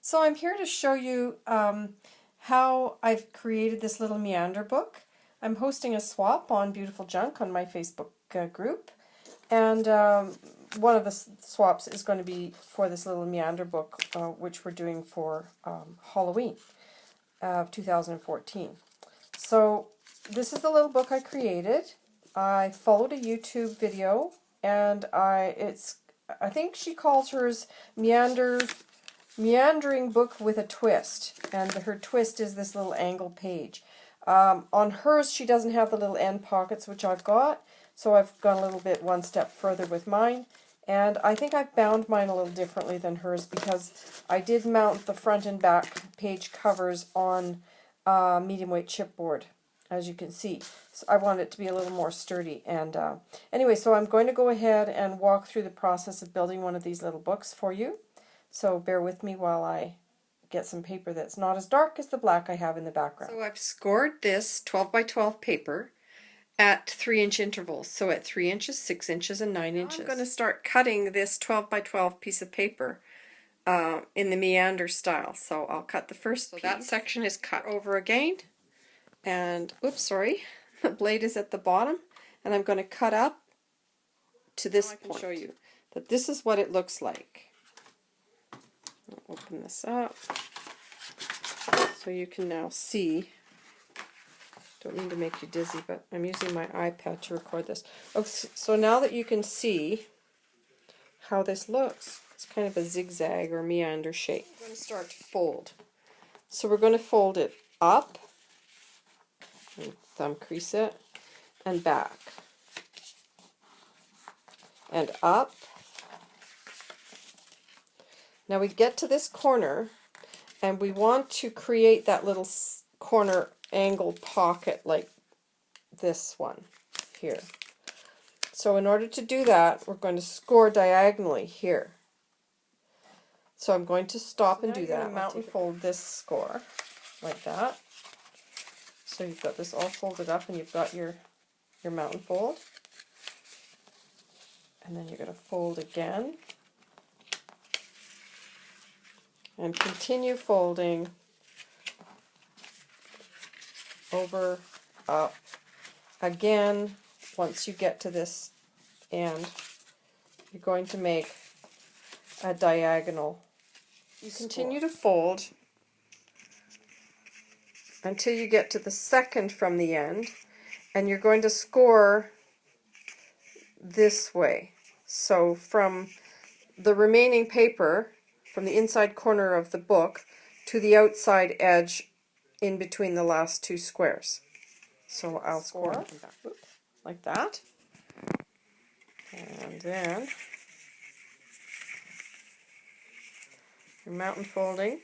So I'm here to show you how I've created this little meander book. I'm hosting a swap on Beautiful Junk on my Facebook group, and one of the swaps is going to be for this little meander book, which we're doing for Halloween of 2014. So this is the little book I created. I followed a YouTube video, and I think she calls hers Meandering Book with a Twist, and her twist is this little angle page. On hers, she doesn't have the little end pockets, which I've got, so I've gone a little bit one step further with mine. And I think I've bound mine a little differently than hers because I did mount the front and back page covers on medium weight chipboard, as you can see. So I want it to be a little more sturdy. And anyway, so I'm going to go ahead and walk through the process of building one of these little books for you. So bear with me while I get some paper that's not as dark as the black I have in the background. So I've scored this 12 by 12 paper at 3-inch intervals. So at 3 inches, 6 inches, and 9 inches. I'm going to start cutting this 12 by 12 piece of paper in the meander style. So I'll cut the first piece. That section is cut over again. And, oops, sorry, the blade is at the bottom. And I'm going to cut up to this point. I can show you that this is what it looks like. I'll open this up so you can now see. Don't mean to make you dizzy, but I'm using my iPad to record this. Okay, so now that you can see how this looks, it's kind of a zigzag or meander shape. I'm going to start to fold. So we're going to fold it up, and thumb crease it, and back, and up. Now we get to this corner, and we want to create that little corner angle pocket like this one here. So in order to do that, we're going to score diagonally here. So I'm going to stop and do that. I'm going to fold this score like that. So you've got this all folded up, and you've got your mountain fold. And then you're going to fold again. And continue folding over, up. Again, once you get to this end, you're going to make a diagonal. You continue to fold until you get to the second from the end, and you're going to score this way. So from the remaining paper, from the inside corner of the book to the outside edge in between the last two squares. So I'll score like that. And then your mountain folding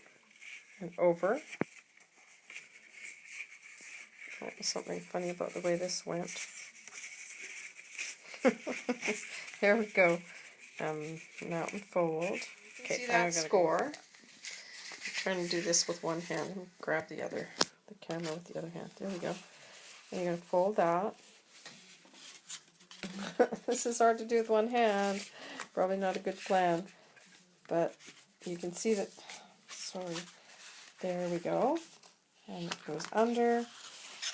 and over. Oh, there's something funny about the way this went. Here we go. Mountain fold. Okay, see that score. I'm trying to do this with one hand. I'm grab the camera with the other hand. There we go. And you're going to fold that. This is hard to do with one hand. Probably not a good plan. But you can see that, sorry, there we go. And it goes under.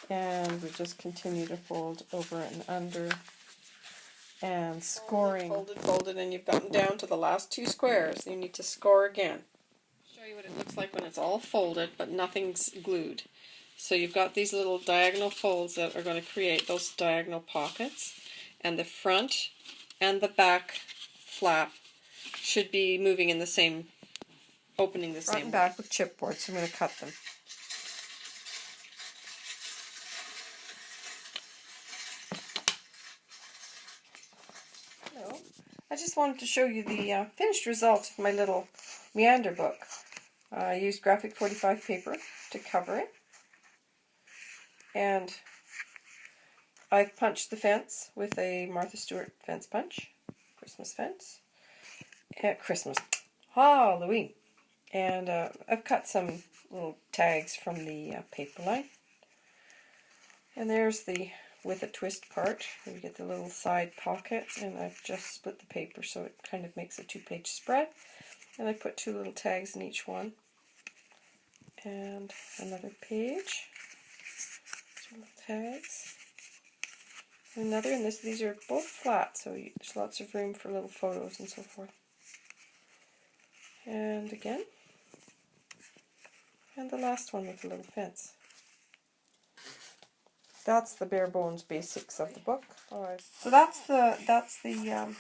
And we just continue to fold over and under. And scoring. Folded, and you've gotten down to the last two squares. You need to score again. Show you what it looks like when it's all folded, but nothing's glued. So you've got these little diagonal folds that are going to create those diagonal pockets, and the front and the back flap should be moving in the same, opening the same way. Front and back with chipboard, so I'm going to cut them. I just wanted to show you the finished result of my little meander book. I used graphic 45 paper to cover it, and I've punched the fence with a Martha Stewart fence punch, Christmas fence, Halloween, and I've cut some little tags from the paper line, and there's the with a twist part. You get the little side pocket, and I've just split the paper so it kind of makes a 2-page spread. And I put 2 little tags in each one. And another page. Little tags. Another, and these are both flat, so there's lots of room for little photos and so forth. And again. And the last one with a little fence. That's the bare bones basics of the book. Alright, so that's the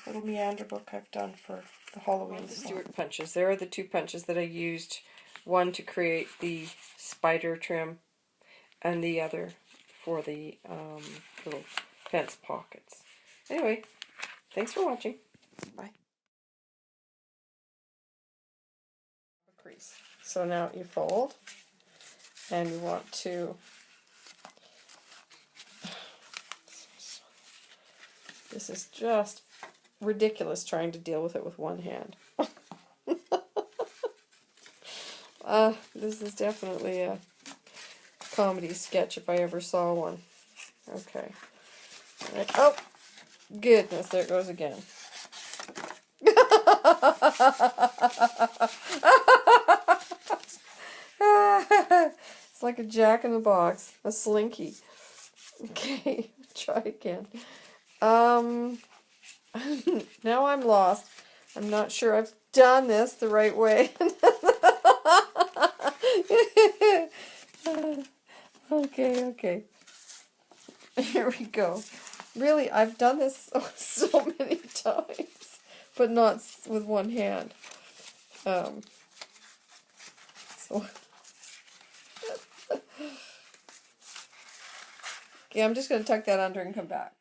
little Meander book I've done for the Halloween Stewart punches. There are the two punches that I used. One to create the spider trim, and the other for the little fence pockets. Anyway, thanks for watching. Bye. Crease. So now you fold, and you want to. This is just ridiculous trying to deal with it with one hand. This is definitely a comedy sketch if I ever saw one. Okay. Right. Oh, goodness, there it goes again. It's like a jack-in-the-box, a slinky. Okay, try again. Now I'm lost. I'm not sure I've done this the right way. Okay. Here we go. Really, I've done this so many times, but not with one hand. So okay, I'm just going to tuck that under and come back.